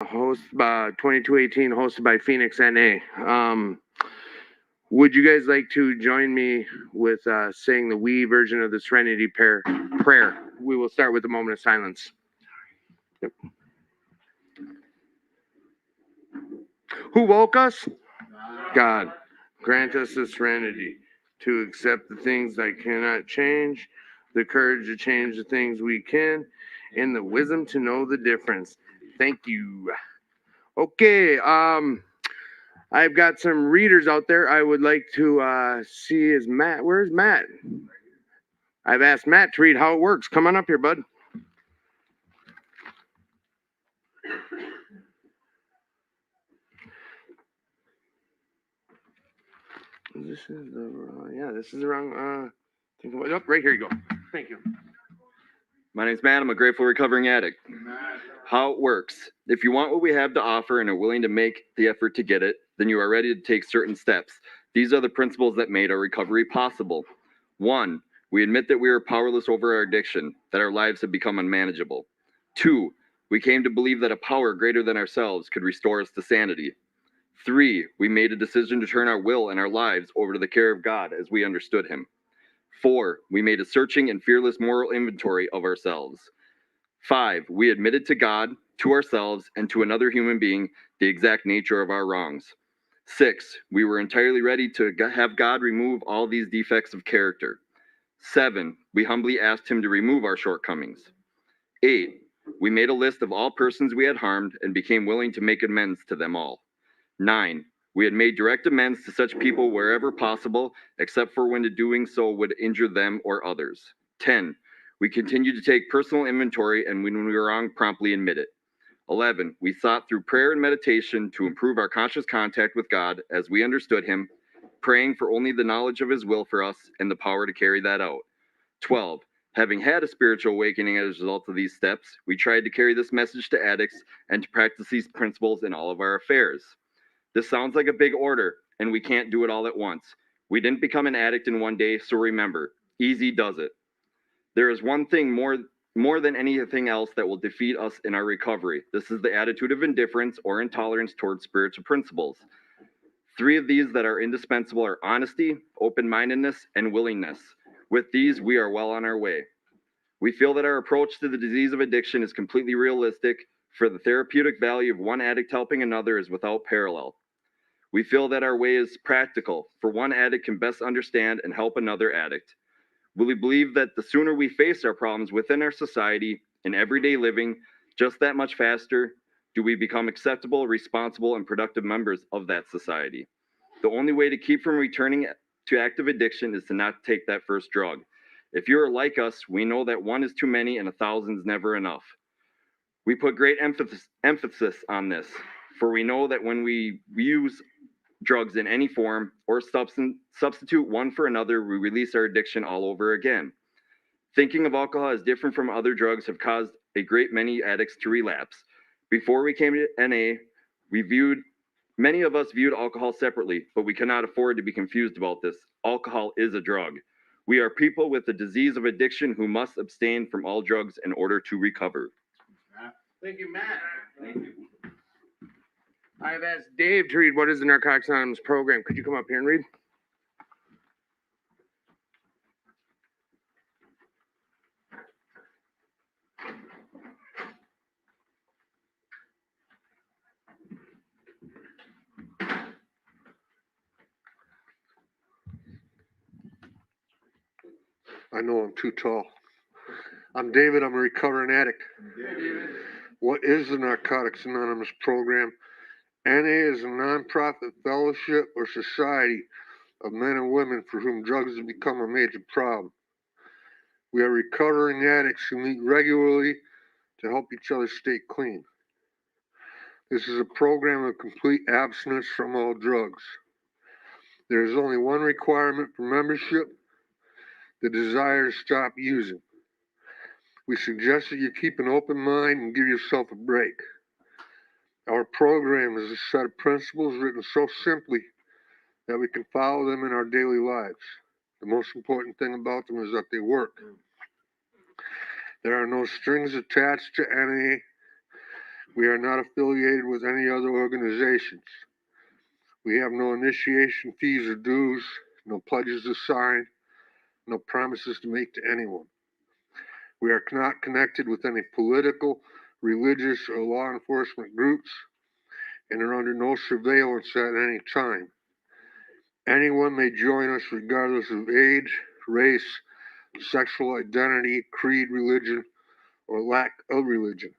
2218, hosted by Phoenix NA. Would you guys like to join me with saying the we version of the Serenity prayer? We will start with a moment of silence. Yep. Who woke us? God. Grant us the serenity to accept the things that cannot change, the courage to change the things we can, and the wisdom to know the difference. Thank you. Okay, I've got some readers out there I would like to see. Is Matt? Where's Matt? I've asked Matt to read How It Works. Come on up here, bud. This is the wrong. Yeah, this is the wrong. Oh, right here you go. Thank you. My name's Matt. I'm a grateful recovering addict. How it works. If you want what we have to offer and are willing to make the effort to get it, then you are ready to take certain steps. These are the principles that made our recovery possible. 1. We admit that we are powerless over our addiction, that our lives have become unmanageable. 2. We came to believe that a power greater than ourselves could restore us to sanity. 3. We made a decision to turn our will and our lives over to the care of God as we understood Him. 4. We made a searching and fearless moral inventory of ourselves. 5. We admitted to God, to ourselves, and to another human being the exact nature of our wrongs. 6. We were entirely ready to have God remove all these defects of character. 7. We humbly asked Him to remove our shortcomings. 8. We made a list of all persons we had harmed and became willing to make amends to them all. 9. We had made direct amends to such people wherever possible, except for when doing so would injure them or others. 10. We continued to take personal inventory and when we were wrong, promptly admit it. 11. We sought through prayer and meditation to improve our conscious contact with God as we understood Him, praying for only the knowledge of His will for us and the power to carry that out. 12. Having had a spiritual awakening as a result of these steps, we tried to carry this message to addicts and to practice these principles in all of our affairs. This sounds like a big order, and we can't do it all at once. We didn't become an addict in one day, so remember, easy does it. There is one thing more than anything else that will defeat us in our recovery. This is the attitude of indifference or intolerance towards spiritual principles. 3 of these that are indispensable are honesty, open-mindedness, and willingness. With these, we are well on our way. We feel that our approach to the disease of addiction is completely realistic, for the therapeutic value of one addict helping another is without parallel. We feel that our way is practical, for one addict can best understand and help another addict. We believe that the sooner we face our problems within our society in everyday living, just that much faster do we become acceptable, responsible, and productive members of that society. The only way to keep from returning to active addiction is to not take that first drug. If you are like us, we know that 1 is too many and 1,000 is never enough. We put great emphasis on this, for we know that when we use drugs in any form or substitute one for another, we release our addiction all over again. Thinking of alcohol as different from other drugs have caused a great many addicts to relapse. Before we came to NA, many of us viewed alcohol separately, but we cannot afford to be confused about this. Alcohol is a drug. We are people with the disease of addiction who must abstain from all drugs in order to recover. Thank you, Matt. Thank you. I've asked Dave to read What is the Narcotics Anonymous program. Could you come up here and read? I know I'm too tall. I'm David. I'm a recovering addict. What is the Narcotics Anonymous program? NA is a nonprofit fellowship or society of men and women for whom drugs have become a major problem. We are recovering addicts who meet regularly to help each other stay clean. This is a program of complete abstinence from all drugs. There is only one requirement for membership: the desire to stop using. We suggest that you keep an open mind and give yourself a break. Our program is a set of principles written so simply that we can follow them in our daily lives. The most important thing about them is that they work. There are no strings attached to NA. We are not affiliated with any other organizations. We have no initiation fees or dues, no pledges to sign, no promises to make to anyone. We are not connected with any political, religious, or law enforcement groups and are under no surveillance at any time. Anyone may join us regardless of age, race, sexual identity, creed, religion, or lack of religion.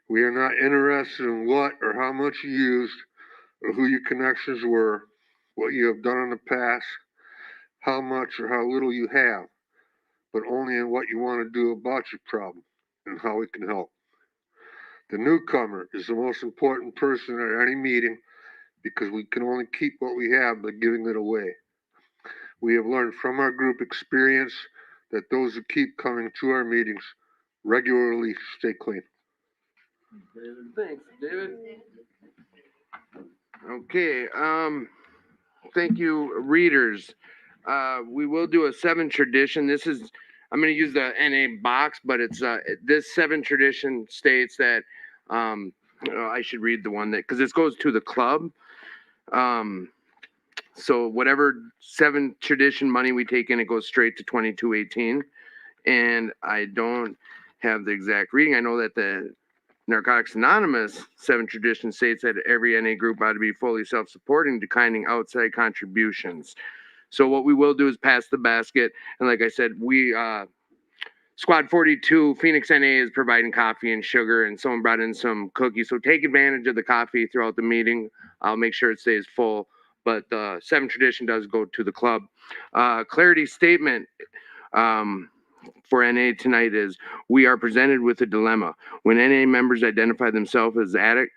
We are not interested in what or how much you used or who your connections were, what you have done in the past, how much or how little you have, but only in what you want to do about your problem and how it can help. The newcomer is the most important person at any meeting because we can only keep what we have by giving it away. We have learned from our group experience that those who keep coming to our meetings regularly stay clean. Thanks, David. Okay, thank you, readers. We will do a 7 tradition. I'm going to use the NA box, but it's this 7 tradition states that I should read the one that because this goes to the club. So whatever 7 tradition money we take in, it goes straight to 2218. And I don't have the exact reading. I know that the Narcotics Anonymous 7 tradition states that every NA group ought to be fully self-supporting, declining outside contributions. So what we will do is pass the basket. And like I said, we Squad 42, Phoenix NA is providing coffee and sugar, and someone brought in some cookies. So take advantage of the coffee throughout the meeting. I'll make sure it stays full. But the 7 tradition does go to the club. Clarity statement for NA tonight is, we are presented with a dilemma. When NA members identify themselves as addicts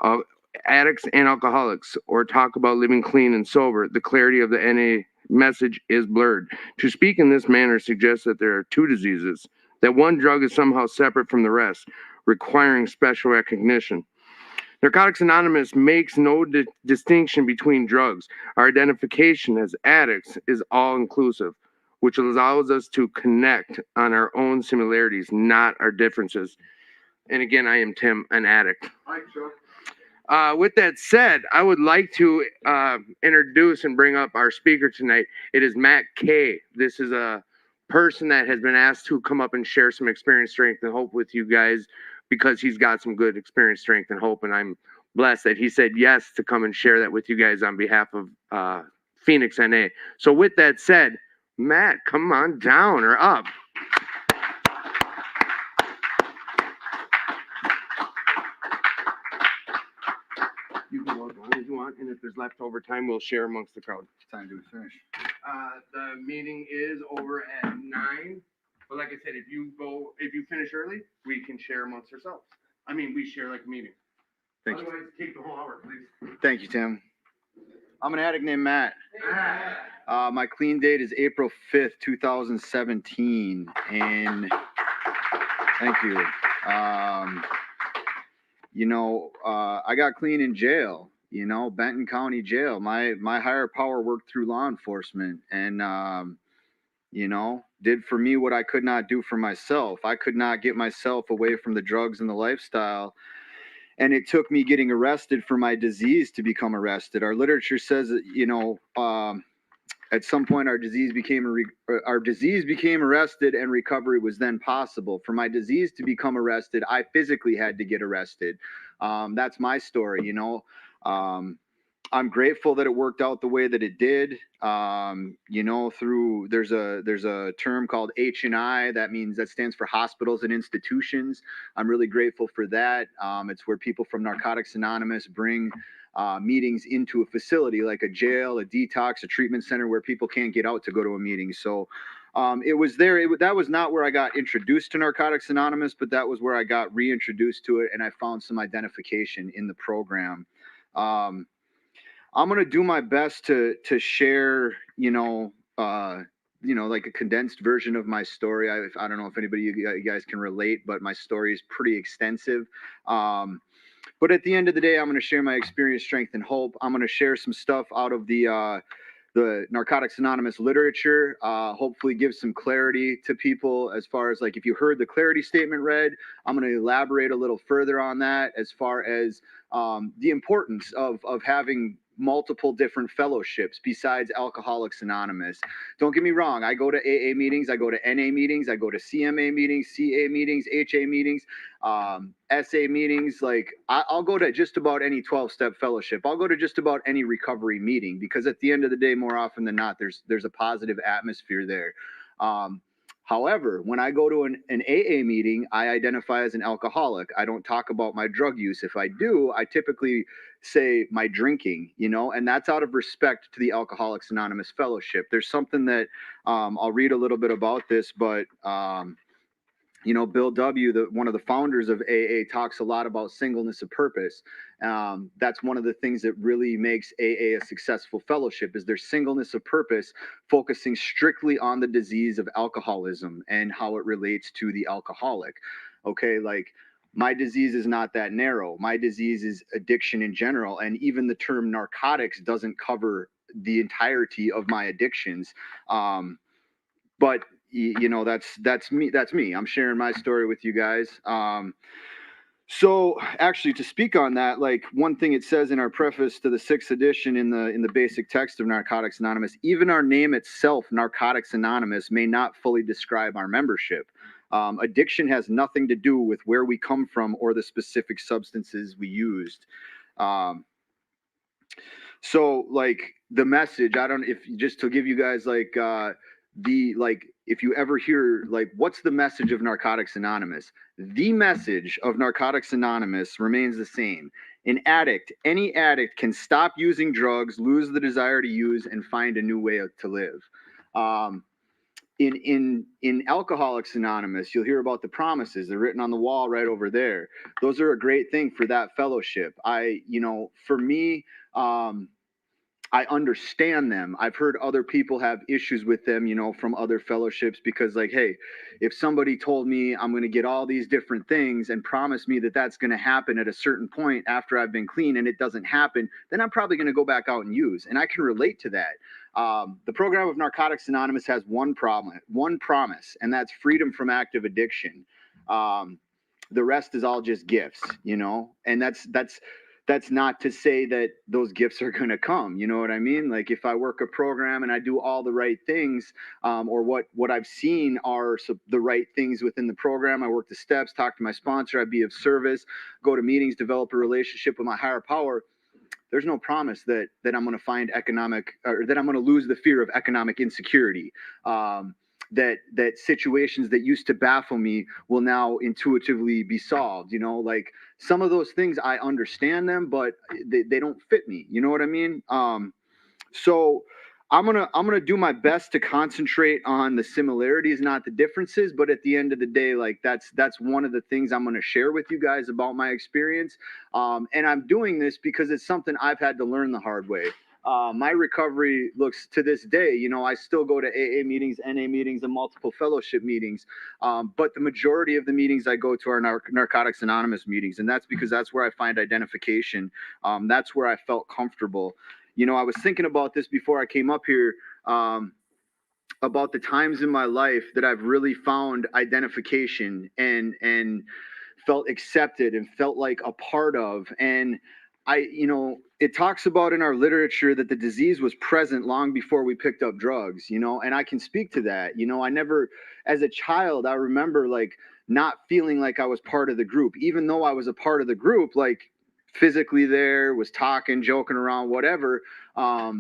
and alcoholics, or talk about living clean and sober, the clarity of the NA message is blurred. To speak in this manner suggests that there are 2 diseases, that one drug is somehow separate from the rest, requiring special recognition. Narcotics Anonymous makes no distinction between drugs. Our identification as addicts is all inclusive, which allows us to connect on our own similarities, not our differences. And again, I am Tim, an addict. Hi, Chuck. With that said, I would like to introduce and bring up our speaker tonight. It is Matt Kay. This is a person that has been asked to come up and share some experience, strength, and hope with you guys because he's got some good experience, strength, and hope. And I'm blessed that he said yes to come and share that with you guys on behalf of Phoenix NA. So with that said, Matt, come on down or up. You can walk on if you want, and if there's leftover time, we'll share amongst the crowd. Time to finish. The meeting is over at 9. But like I said, if you finish early, we can share amongst ourselves. I mean, we share like a meeting. Thank you. Otherwise, take the whole hour, please. Thank you, Tim. I'm an addict named Matt. My clean date is April 5th, 2017. And thank you. I got clean in jail, Benton County Jail. My higher power worked through law enforcement and, did for me what I could not do for myself. I could not get myself away from the drugs and the lifestyle. And it took me getting arrested for my disease to become arrested. Our literature says that, at some point our disease became arrested and recovery was then possible. For my disease to become arrested, I physically had to get arrested. That's my story, I'm grateful that it worked out the way that it did. There's a term called H&I. That stands for hospitals and institutions. I'm really grateful for that. It's where people from Narcotics Anonymous bring meetings into a facility like a jail, a detox, a treatment center where people can't get out to go to a meeting. So it was there. That was not where I got introduced to Narcotics Anonymous, but that was where I got reintroduced to it, and I found some identification in the program. I'm going to do my best to share, like a condensed version of my story. I don't know if anybody, you guys can relate, but my story is pretty extensive. But at the end of the day, I'm going to share my experience, strength, and hope. I'm going to share some stuff out of the the Narcotics Anonymous literature, hopefully give some clarity to people as far as like, if you heard the clarity statement read, I'm going to elaborate a little further on that as far as the importance of having multiple different fellowships besides Alcoholics Anonymous. Don't get me wrong. I go to AA meetings, I go to NA meetings, I go to CMA meetings, CA meetings, HA meetings, SA meetings. Like I'll go to just about any 12-step fellowship. I'll go to just about any recovery meeting, because at the end of the day, more often than not, there's a positive atmosphere there. However, when I go to an AA meeting, I identify as an alcoholic. I don't talk about my drug use. If I do, I typically say my drinking, and that's out of respect to the Alcoholics Anonymous Fellowship. There's something that I'll read a little bit about this, but Bill W., one of the founders of AA, talks a lot about singleness of purpose. That's one of the things that really makes AA a successful fellowship, is their singleness of purpose, focusing strictly on the disease of alcoholism and how it relates to the alcoholic. Okay, like my disease is not that narrow. My disease is addiction in general, and even the term narcotics doesn't cover the entirety of my addictions. But that's me. I'm sharing my story with you guys. So actually, to speak on that, like one thing it says in our preface to the 6th edition in the basic text of Narcotics Anonymous, even our name itself, Narcotics Anonymous, may not fully describe our membership. Addiction has nothing to do with where we come from or the specific substances we used. So like the message, just to give you guys like if you ever hear like, what's the message of Narcotics Anonymous? The message of Narcotics Anonymous remains the same. Any addict can stop using drugs, lose the desire to use, and find a new way to live. In Alcoholics Anonymous, you'll hear about the promises. They're written on the wall right over there. Those are a great thing for that fellowship. For me, I understand them. I've heard other people have issues with them, from other fellowships, because like, hey, if somebody told me I'm going to get all these different things and promise me that that's going to happen at a certain point after I've been clean, and it doesn't happen, then I'm probably going to go back out and use. And I can relate to that. The program of Narcotics Anonymous has one promise, and that's freedom from active addiction. The rest is all just gifts, and that's not to say that those gifts are going to come. You know what I mean? Like if I work a program and I do all the right things, or what I've seen are the right things within the program, I work the steps, talk to my sponsor, I be of service, go to meetings, develop a relationship with my higher power. There's no promise that I'm going to find or that I'm going to lose the fear of economic insecurity. That situations that used to baffle me will now intuitively be solved. Like some of those things, I understand them, but they don't fit me. You know what I mean? So I'm gonna do my best to concentrate on the similarities, not the differences. But at the end of the day, like that's one of the things I'm gonna share with you guys about my experience. And I'm doing this because it's something I've had to learn the hard way. My recovery looks to this day, I still go to AA meetings, NA meetings, and multiple fellowship meetings. But the majority of the meetings I go to are Narcotics Anonymous meetings. And that's because that's where I find identification. That's where I felt comfortable. I was thinking about this before I came up here, about the times in my life that I've really found identification and felt accepted and felt like a part of. And it talks about in our literature that the disease was present long before we picked up drugs, and I can speak to that. I never, as a child, I remember like not feeling like I was part of the group, even though I was a part of the group, like physically there, was talking, joking around, whatever. I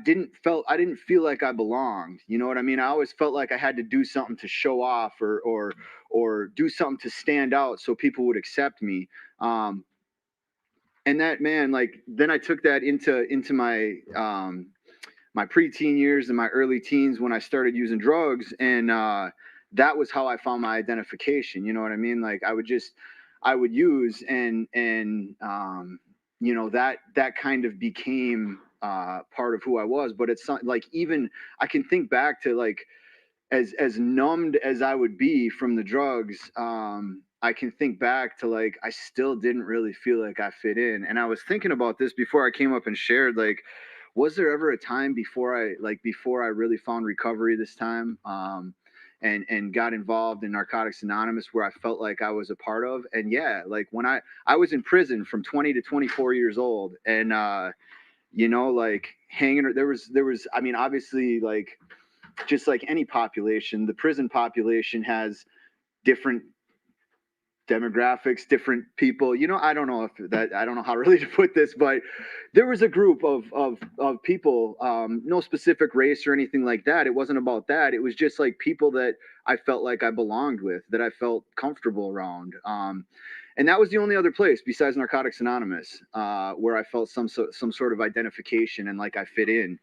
didn't feel like I belonged. You know what I mean? I always felt like I had to do something to show off or do something to stand out so people would accept me. And that, man, like then I took that into my my preteen years and my early teens when I started using drugs, and that was how I found my identification. You know what I mean? Like I would use and that kind of became part of who I was. But it's not like, even I can think back to like as numbed as I would be from the drugs. I can think back to like I still didn't really feel like I fit in. And I was thinking about this before I came up and shared, like was there ever a time before I really found recovery this time, and got involved in Narcotics Anonymous where I felt like I was a part of? And yeah, like when I was in prison from 20 to 24 years old, and like hanging, there was, I mean, obviously, like, just like any population, the prison population has different demographics, different people. I don't know I don't know how really to put this, but there was a group of people, no specific race or anything like that. It wasn't about that. It was just like people that I felt like I belonged with, that I felt comfortable around. And that was the only other place besides Narcotics Anonymous where I felt some sort of identification and like I fit in.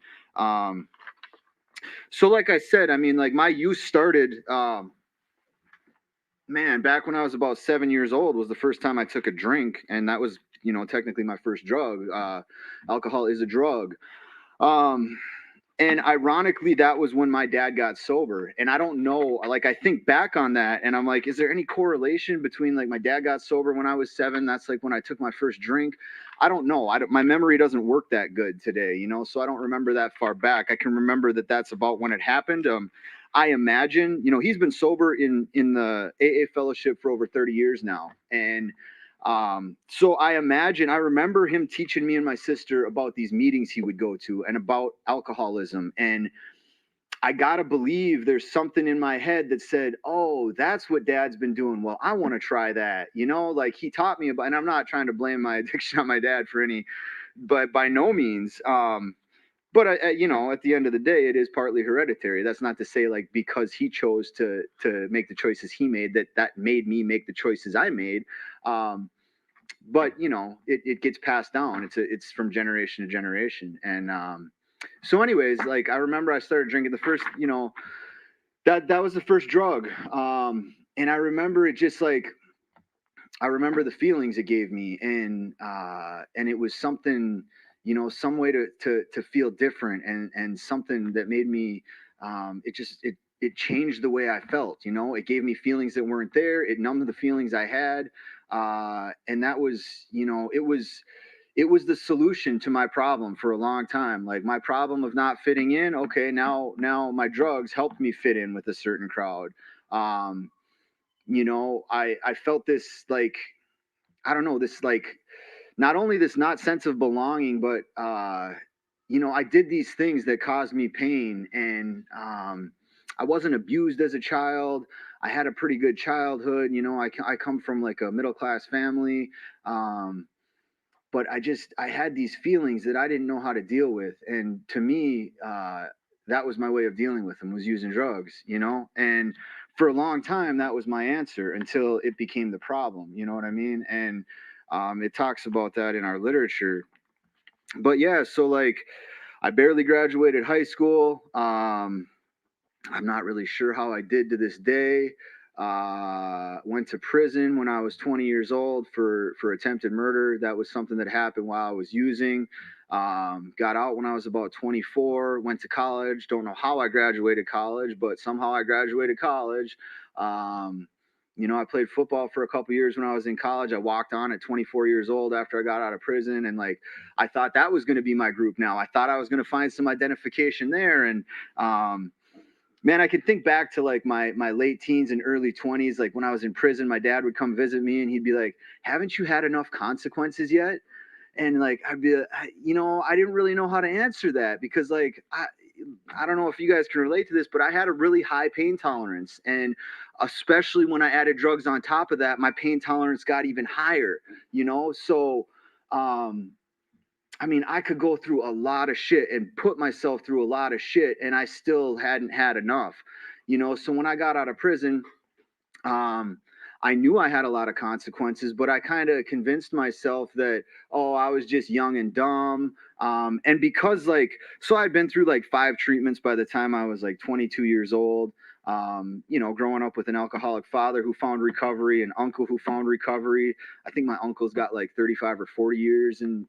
So like I said, I mean, like my youth started, man, back when I was about 7 years old was the first time I took a drink. And that was, technically my first drug. Alcohol is a drug. And ironically, that was when my dad got sober. And I don't know, like, I think back on that and I'm like, is there any correlation between like my dad got sober when I was 7? That's like when I took my first drink. I don't know. My memory doesn't work that good today, so I don't remember that far back. I can remember that that's about when it happened. I imagine, he's been sober in the AA fellowship for over 30 years now. And so I remember him teaching me and my sister about these meetings he would go to and about alcoholism. And I gotta believe there's something in my head that said, oh, that's what dad's been doing. Well, I want to try that, like he taught me about, and I'm not trying to blame my addiction on my dad for any, but by no means. But at the end of the day, it is partly hereditary. That's not to say like because he chose to make the choices he made that made me make the choices I made. But it gets passed down. It's from generation to generation. And so anyways, like I remember I started drinking the first, that was the first drug. And I remember it just like, I remember the feelings it gave me, and it was something, some way to feel different, and something that made me, it changed the way I felt. It gave me feelings that weren't there. It numbed the feelings I had, and that was, it was the solution to my problem for a long time. Like my problem of not fitting in. Okay, now my drugs helped me fit in with a certain crowd. I felt this like, I don't know, this like, not only this not sense of belonging, but I did these things that caused me pain, and I wasn't abused as a child. I had a pretty good childhood. I come from like a middle class family, but I had these feelings that I didn't know how to deal with, and to me, that was my way of dealing with them, was using drugs. And for a long time that was my answer until it became the problem. You know what I mean? And it talks about that in our literature. But yeah, so like I barely graduated high school. I'm not really sure how I did to this day. Went to prison when I was 20 years old for attempted murder. That was something that happened while I was using. Got out when I was about 24. Went to college. Don't know how I graduated college, but somehow I graduated college. I played football for a couple years when I was in college. I walked on at 24 years old after I got out of prison, and like I thought that was going to be my group. Now I thought I was going to find some identification there, and man, I can think back to like my late teens and early 20s. Like when I was in prison, my dad would come visit me and he'd be like, haven't you had enough consequences yet? And like, I'd be, I didn't really know how to answer that, because like, I don't know if you guys can relate to this, but I had a really high pain tolerance. And especially when I added drugs on top of that, my pain tolerance got even higher, So, I mean, I could go through a lot of shit and put myself through a lot of shit, and I still hadn't had enough, So when I got out of prison, I knew I had a lot of consequences, but I kind of convinced myself that, oh, I was just young and dumb. And because so I'd been through like 5 treatments by the time I was like 22 years old. Growing up with an alcoholic father who found recovery, an uncle who found recovery. I think my uncle's got like 35 or 40 years in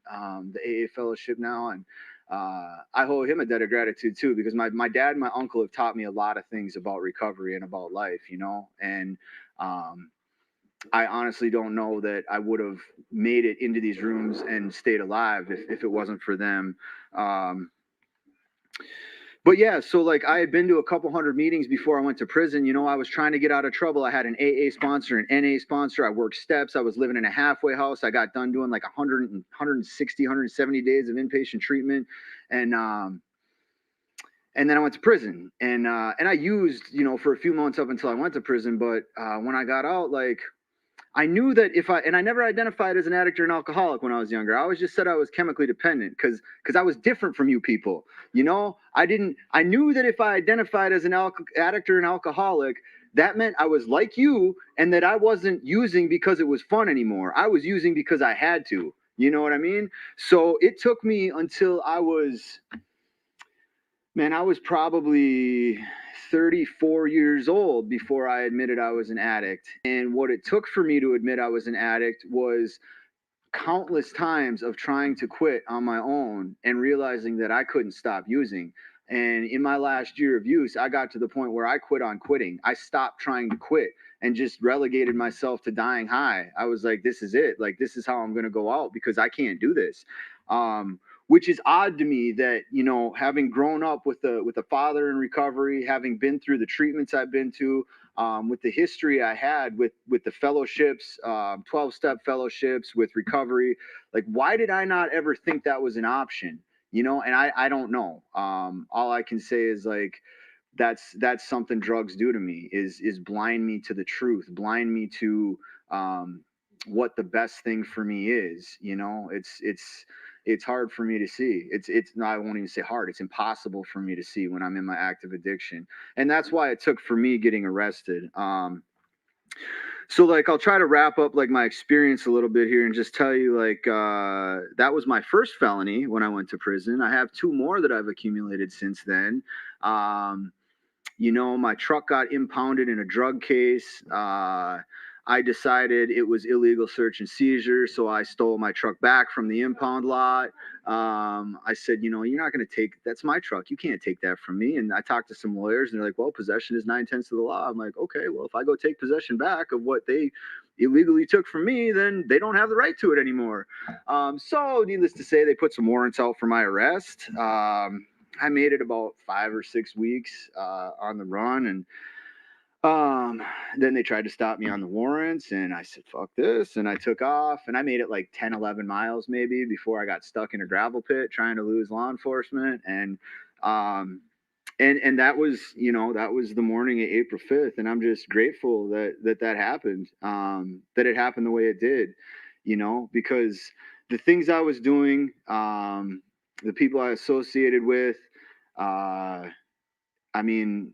the AA fellowship now. And I owe him a debt of gratitude too, because my dad and my uncle have taught me a lot of things about recovery and about life, And I honestly don't know that I would have made it into these rooms and stayed alive if it wasn't for them. But yeah, so like I had been to a couple hundred meetings before I went to prison. You know, I was trying to get out of trouble. I had an AA sponsor, an NA sponsor. I worked steps. I was living in a halfway house. I got done doing like 160, 170 days of inpatient treatment. And then I went to prison, and I used, you know, for a few months up until I went to prison. But when I got out, like I knew that and I never identified as an addict or an alcoholic when I was younger. I always just said I was chemically dependent because I was different from you people. You know, I knew that if I identified as an addict or an alcoholic, that meant I was like you and that I wasn't using because it was fun anymore. I was using because I had to. You know what I mean? So it took me until I was probably 34 years old before I admitted I was an addict. And what it took for me to admit I was an addict was countless times of trying to quit on my own and realizing that I couldn't stop using. And in my last year of use, I got to the point where I quit on quitting. I stopped trying to quit and just relegated myself to dying high. I was like, this is it. Like, this is how I'm going to go out because I can't do this. Which is odd to me that, you know, having grown up with a father in recovery, having been through the treatments I've been to, with the history I had with the fellowships, 12-step fellowships with recovery, like, why did I not ever think that was an option? You know, and I don't know. All I can say is like, that's something drugs do to me is blind me to the truth, blind me to what the best thing for me is. You know, it's hard for me to see. It's no, I won't even say hard. It's impossible for me to see when I'm in my active addiction. And that's why it took for me getting arrested. So like I'll try to wrap up like my experience a little bit here and just tell you like that was my first felony when I went to prison. I have 2 more that I've accumulated since then. You know, my truck got impounded in a drug case. I decided it was illegal search and seizure, so I stole my truck back from the impound lot. I said, you know, you're not going to take, that's my truck. You can't take that from me. And I talked to some lawyers and they're like, well, possession is 9/10 of the law. I'm like, okay, well, if I go take possession back of what they illegally took from me, then they don't have the right to it anymore. So needless to say, they put some warrants out for my arrest. I made it about 5 or 6 weeks on the run, and then they tried to stop me on the warrants, and I said, fuck this, and I took off, and I made it like 10, 11 miles maybe before I got stuck in a gravel pit trying to lose law enforcement. And that was, you know, that was the morning of April 5th, and I'm just grateful that happened, that it happened the way it did, you know, because the things I was doing, the people I associated with, I mean,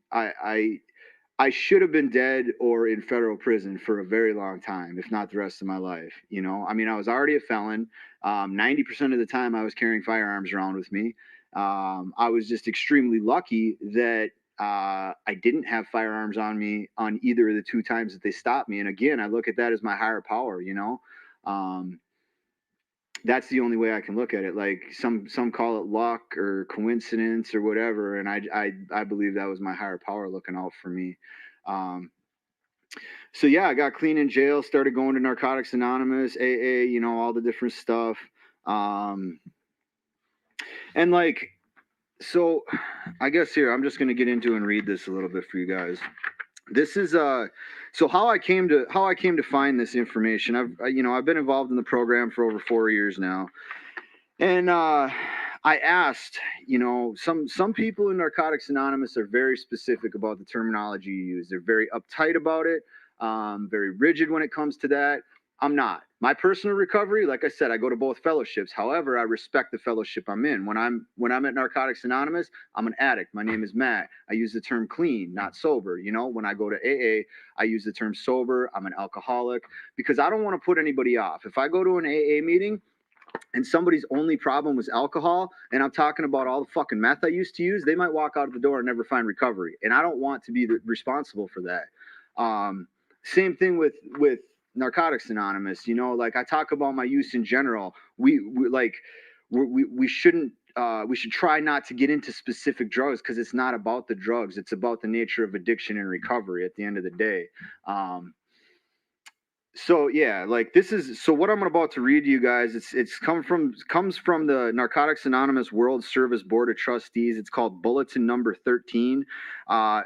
I should have been dead or in federal prison for a very long time, if not the rest of my life. You know, I mean, I was already a felon. 90% of the time I was carrying firearms around with me. I was just extremely lucky that I didn't have firearms on me on either of the 2 times that they stopped me. And again, I look at that as my higher power, you know. That's the only way I can look at it. Like some call it luck or coincidence or whatever, and I believe that was my higher power looking out for me. So yeah, I got clean in jail, started going to Narcotics Anonymous, AA, you know, all the different stuff. And like, so I guess here I'm just gonna get into and read this a little bit for you guys. This is so how I came to find this information. I've been involved in the program for over 4 years now, and I asked, you know, some people in Narcotics Anonymous are very specific about the terminology you use. They're very uptight about it, very rigid when it comes to that. I'm not. My personal recovery, like I said, I go to both fellowships. However, I respect the fellowship I'm in. When I'm at Narcotics Anonymous, I'm an addict. My name is Matt. I use the term clean, not sober. You know, when I go to AA, I use the term sober. I'm an alcoholic because I don't want to put anybody off. If I go to an AA meeting and somebody's only problem was alcohol, and I'm talking about all the fucking meth I used to use, they might walk out of the door and never find recovery. And I don't want to be responsible for that. Same thing with Narcotics Anonymous. You know, like I talk about my use in general. We shouldn't. We should try not to get into specific drugs because it's not about the drugs. It's about the nature of addiction and recovery at the end of the day. So yeah, like this is so what I'm about to read to you guys. It's comes from the Narcotics Anonymous World Service Board of Trustees. It's called Bulletin Number 13.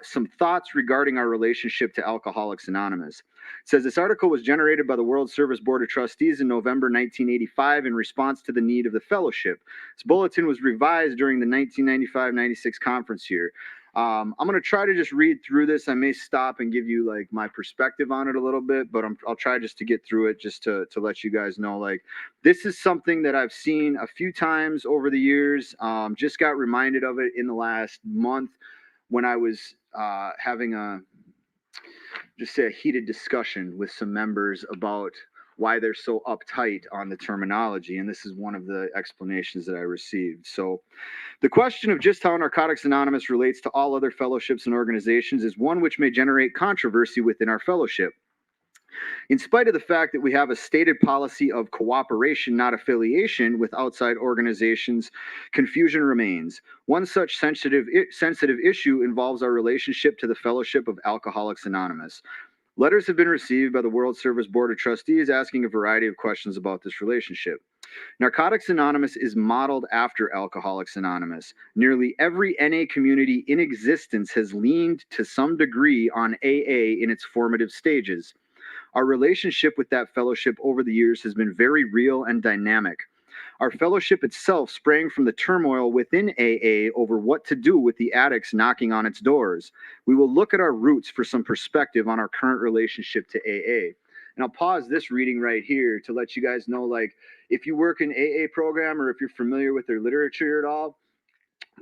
Some thoughts regarding our relationship to Alcoholics Anonymous. It says this article was generated by the World Service Board of Trustees in November 1985 in response to the need of the fellowship. This bulletin was revised during the 1995-96 conference year. I'm going to try to just read through this. I may stop and give you like my perspective on it a little bit, but I'll try just to get through it just to let you guys know, like, this is something that I've seen a few times over the years. Just got reminded of it in the last month when I was having a heated discussion with some members about why they're so uptight on the terminology. And this is one of the explanations that I received. So the question of just how Narcotics Anonymous relates to all other fellowships and organizations is one which may generate controversy within our fellowship. In spite of the fact that we have a stated policy of cooperation, not affiliation, with outside organizations, confusion remains. One such sensitive issue involves our relationship to the Fellowship of Alcoholics Anonymous. Letters have been received by the World Service Board of Trustees asking a variety of questions about this relationship. Narcotics Anonymous is modeled after Alcoholics Anonymous. Nearly every NA community in existence has leaned to some degree on AA in its formative stages. Our relationship with that fellowship over the years has been very real and dynamic. Our fellowship itself sprang from the turmoil within AA over what to do with the addicts knocking on its doors. We will look at our roots for some perspective on our current relationship to AA. And I'll pause this reading right here to let you guys know, like, if you work in AA program or if you're familiar with their literature at all,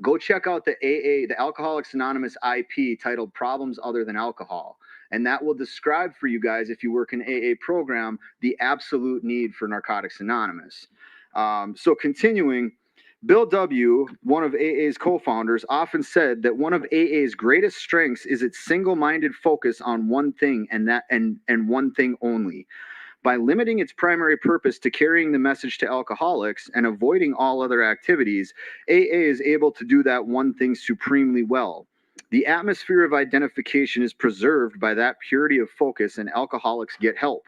go check out the Alcoholics Anonymous IP titled Problems Other Than Alcohol. And that will describe for you guys, if you work in AA program, the absolute need for Narcotics Anonymous. So continuing, Bill W., one of AA's co-founders, often said that one of AA's greatest strengths is its single-minded focus on one thing and one thing only. By limiting its primary purpose to carrying the message to alcoholics and avoiding all other activities, AA is able to do that one thing supremely well. The atmosphere of identification is preserved by that purity of focus, and alcoholics get help.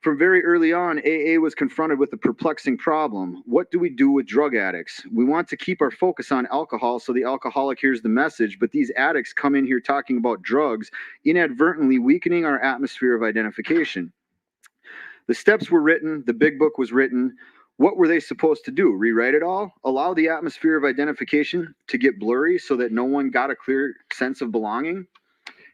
From very early on, AA was confronted with a perplexing problem. What do we do with drug addicts? We want to keep our focus on alcohol so the alcoholic hears the message, but these addicts come in here talking about drugs, inadvertently weakening our atmosphere of identification. The steps were written, the big book was written. What were they supposed to do? Rewrite it all? Allow the atmosphere of identification to get blurry so that no one got a clear sense of belonging?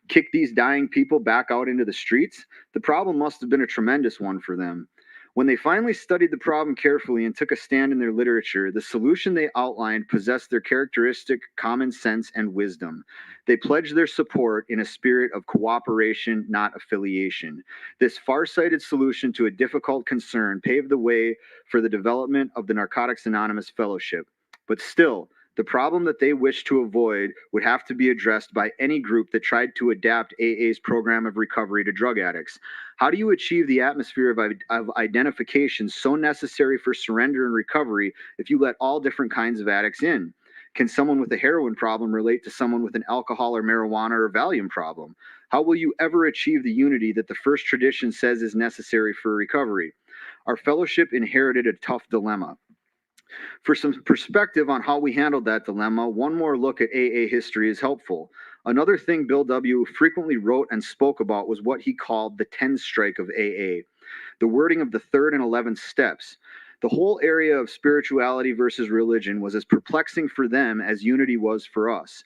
Kick these dying people back out into the streets? The problem must have been a tremendous one for them. When they finally studied the problem carefully and took a stand in their literature, the solution they outlined possessed their characteristic common sense and wisdom. They pledged their support in a spirit of cooperation, not affiliation. This far-sighted solution to a difficult concern paved the way for the development of the Narcotics Anonymous Fellowship. But still, the problem that they wished to avoid would have to be addressed by any group that tried to adapt AA's program of recovery to drug addicts. How do you achieve the atmosphere of identification so necessary for surrender and recovery if you let all different kinds of addicts in? Can someone with a heroin problem relate to someone with an alcohol or marijuana or Valium problem? How will you ever achieve the unity that the first tradition says is necessary for recovery? Our fellowship inherited a tough dilemma. For some perspective on how we handled that dilemma, one more look at AA history is helpful. Another thing Bill W. frequently wrote and spoke about was what he called the 10 strike of AA, the wording of the 3rd and 11th steps. The whole area of spirituality versus religion was as perplexing for them as unity was for us.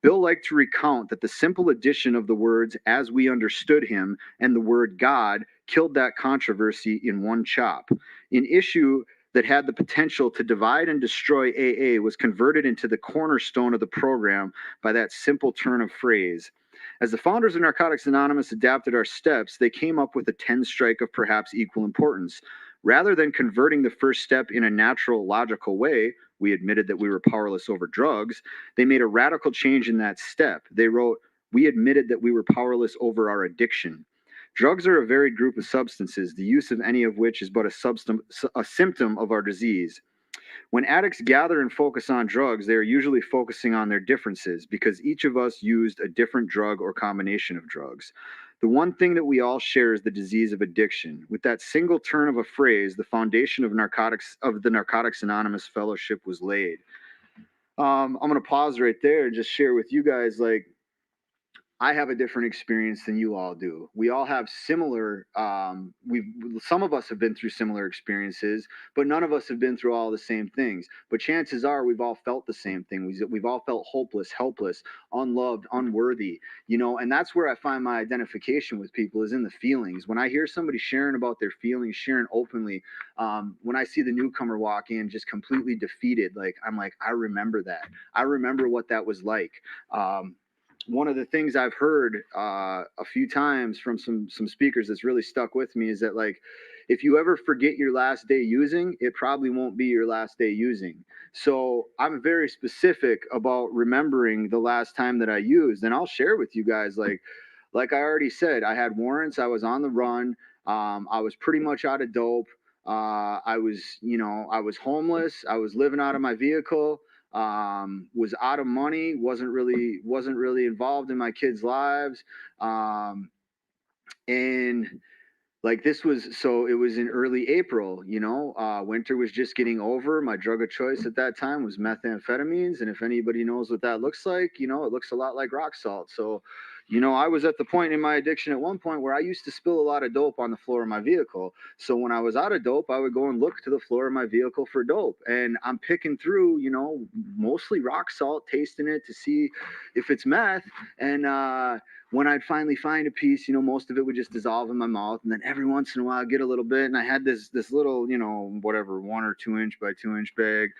Bill liked to recount that the simple addition of the words "as we understood him" and the word "God" killed that controversy in one chop. An issue that had the potential to divide and destroy AA was converted into the cornerstone of the program by that simple turn of phrase. As the founders of Narcotics Anonymous adapted our steps, they came up with a 10 strike of perhaps equal importance. Rather than converting the first step in a natural, logical way, we admitted that we were powerless over drugs, they made a radical change in that step. They wrote, "We admitted that we were powerless over our addiction." Drugs are a varied group of substances, the use of any of which is but a symptom of our disease. When addicts gather and focus on drugs, they are usually focusing on their differences because each of us used a different drug or combination of drugs. The one thing that we all share is the disease of addiction. With that single turn of a phrase, the foundation of the Narcotics Anonymous Fellowship was laid. I'm gonna pause right there and just share with you guys, like, I have a different experience than you all do. We all have similar, some of us have been through similar experiences, but none of us have been through all the same things. But chances are we've all felt the same thing. We've all felt hopeless, helpless, unloved, unworthy, you know, and that's where I find my identification with people is in the feelings. When I hear somebody sharing about their feelings, sharing openly, when I see the newcomer walk in just completely defeated, like, I'm like, I remember that. I remember what that was like. One of the things I've heard a few times from some speakers that's really stuck with me is that, like, if you ever forget your last day using, it probably won't be your last day using. So I'm very specific about remembering the last time that I used, and I'll share with you guys, like I already said, I had warrants, I was on the run, I was pretty much out of dope. I was homeless, I was living out of my vehicle, was out of money, wasn't really involved in my kids' lives, and like this was, so it was in early April, you know, winter was just getting over. My drug of choice at that time was methamphetamines, and if anybody knows what that looks like, you know, it looks a lot like rock salt. So, you know, I was at the point in my addiction at one point where I used to spill a lot of dope on the floor of my vehicle. So when I was out of dope, I would go and look to the floor of my vehicle for dope, and I'm picking through, you know, mostly rock salt, tasting it to see if it's meth. And when I'd finally find a piece, you know, most of it would just dissolve in my mouth, and then every once in a while I'd get a little bit. And I had this little, you know, whatever, 1 or 2 inch by 2 inch bag,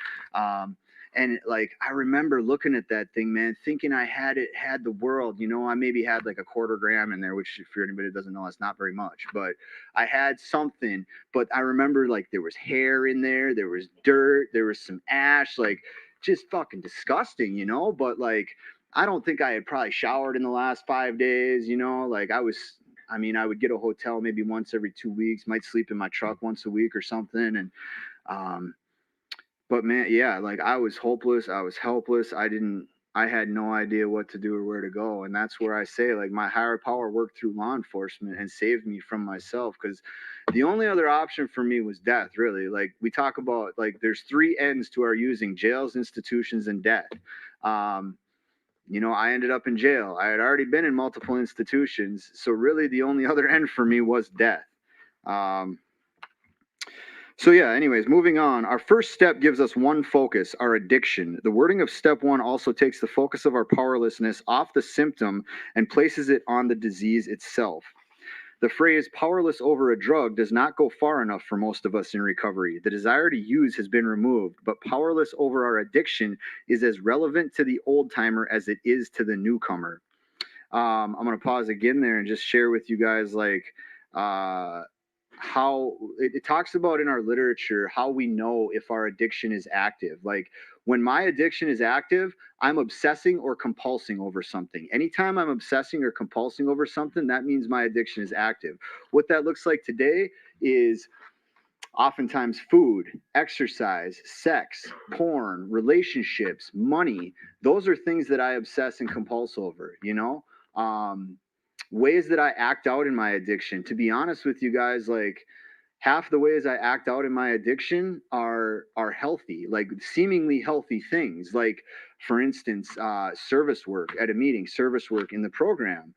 and like I remember looking at that thing, man, thinking I had the world. You know, I maybe had like a 1/4 gram in there, which for anybody that doesn't know, that's not very much, but I had something. But I remember, like, there was hair in there was dirt, there was some ash, like, just fucking disgusting, you know. But like, I don't think I had probably showered in the last 5 days, you know, like I would get a hotel maybe once every 2 weeks, might sleep in my truck once a week or something. And, but man, yeah, like I was hopeless. I was helpless. I had no idea what to do or where to go. And that's where I say, like, my higher power worked through law enforcement and saved me from myself. Cause the only other option for me was death, really. Like, we talk about, like, there's 3 ends to our using: jails, institutions, and death. You know, I ended up in jail. I had already been in multiple institutions. So really the only other end for me was death. So yeah, anyways, moving on. Our first step gives us one focus: our addiction. The wording of step 1 also takes the focus of our powerlessness off the symptom and places it on the disease itself. The phrase powerless over a drug does not go far enough for most of us in recovery. The desire to use has been removed, but powerless over our addiction is as relevant to the old timer as it is to the newcomer. I'm going to pause again there and just share with you guys, like, how it talks about in our literature how we know if our addiction is active. Like, when my addiction is active, I'm obsessing or compulsing over something. Anytime I'm obsessing or compulsing over something, that means my addiction is active. What that looks like today is oftentimes food, exercise, sex, porn, relationships, money. Those are things that I obsess and compulse over, you know? Ways that I act out in my addiction. To be honest with you guys, like, half the ways I act out in my addiction are healthy, like seemingly healthy things. Like, for instance, service work at a meeting, service work in the program,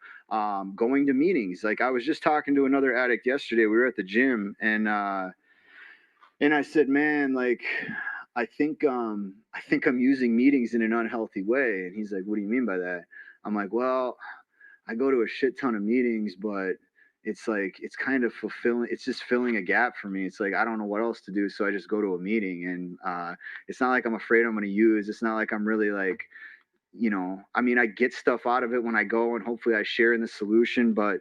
going to meetings. Like, I was just talking to another addict yesterday. We were at the gym, and I said, man, like, I think I'm using meetings in an unhealthy way. And he's like, what do you mean by that? I'm like, well, I go to a shit ton of meetings, but it's like, it's kind of fulfilling. It's just filling a gap for me. It's like, I don't know what else to do. So I just go to a meeting, and it's not like I'm afraid I'm going to use. It's not like I'm really, like, you know, I mean, I get stuff out of it when I go, and hopefully I share in the solution. But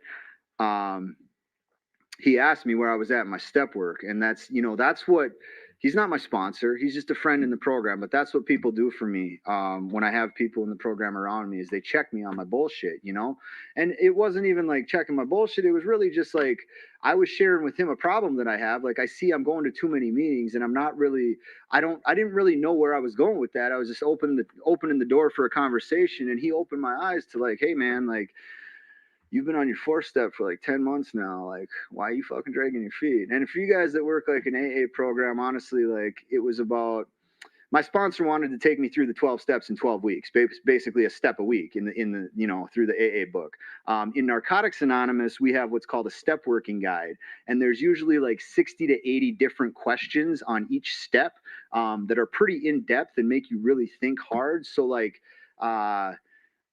he asked me where I was at in my step work. And that's, you know, that's what, he's not my sponsor. He's just a friend in the program, but that's what people do for me. When I have people in the program around me, is they check me on my bullshit, you know? And it wasn't even like checking my bullshit. It was really just like, I was sharing with him a problem that I have. Like, I see I'm going to too many meetings, and I'm not really, I didn't really know where I was going with that. I was just opening the door for a conversation, and he opened my eyes to, like, hey man, like, you've been on your 4-step for like 10 months now. Like, why are you fucking dragging your feet? And for you guys that work like an AA program, honestly, like it was about, my sponsor wanted to take me through the 12 steps in 12 weeks, basically a step a week in the through the AA book. In Narcotics Anonymous, we have what's called a step working guide, and there's usually like 60 to 80 different questions on each step that are pretty in depth and make you really think hard. So like, I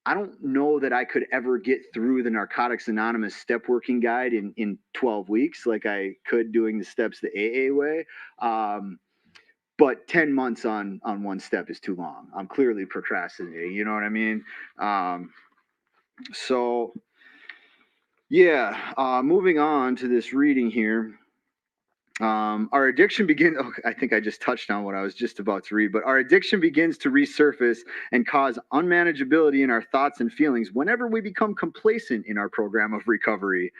don't know that I could ever get through the Narcotics Anonymous step working guide in 12 weeks like I could doing the steps the AA way. But 10 months on one step is too long. I'm clearly procrastinating, you know what I mean? So yeah, moving on to this reading here. Our addiction begins, oh, I think I just touched on what I was just about to read, but our addiction begins to resurface and cause unmanageability in our thoughts and feelings whenever we become complacent in our program of recovery.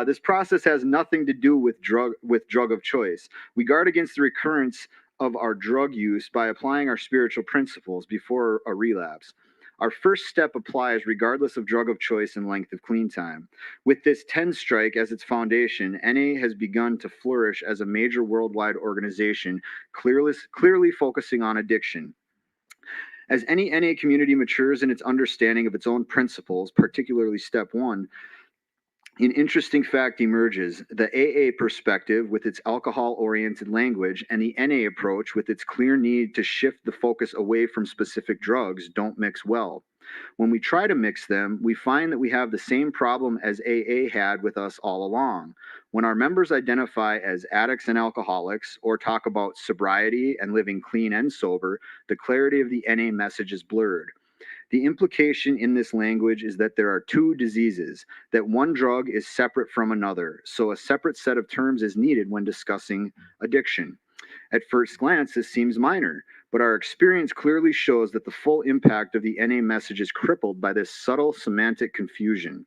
This process has nothing to do with drug of choice. We guard against the recurrence of our drug use by applying our spiritual principles before a relapse. Our first step applies regardless of drug of choice and length of clean time. With this 10 strike as its foundation, NA has begun to flourish as a major worldwide organization, clearly focusing on addiction. As any NA community matures in its understanding of its own principles, particularly step 1, an interesting fact emerges. The AA perspective with its alcohol-oriented language and the NA approach with its clear need to shift the focus away from specific drugs don't mix well. When we try to mix them, we find that we have the same problem as AA had with us all along. When our members identify as addicts and alcoholics or talk about sobriety and living clean and sober, the clarity of the NA message is blurred. The implication in this language is that there are two diseases, that one drug is separate from another, so a separate set of terms is needed when discussing addiction. At first glance, this seems minor, but our experience clearly shows that the full impact of the NA message is crippled by this subtle semantic confusion.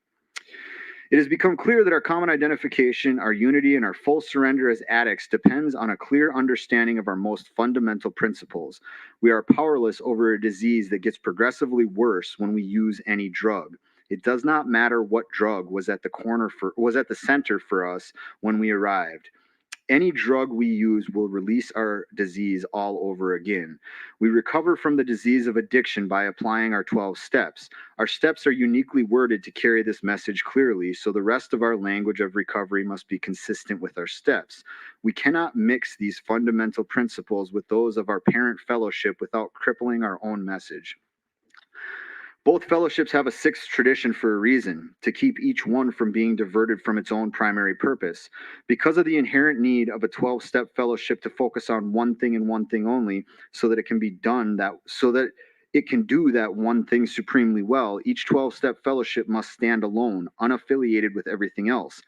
It has become clear that our common identification, our unity, and our full surrender as addicts depends on a clear understanding of our most fundamental principles. We are powerless over a disease that gets progressively worse when we use any drug. It does not matter what drug was at the center for us when we arrived. Any drug we use will release our disease all over again. We recover from the disease of addiction by applying our 12 steps. Our steps are uniquely worded to carry this message clearly, so the rest of our language of recovery must be consistent with our steps. We cannot mix these fundamental principles with those of our parent fellowship without crippling our own message. Both fellowships have a sixth tradition for a reason, to keep each one from being diverted from its own primary purpose. Because of the inherent need of a 12-step fellowship to focus on one thing and one thing only, so that it can do that one thing supremely well, each 12-step fellowship must stand alone, unaffiliated with everything else.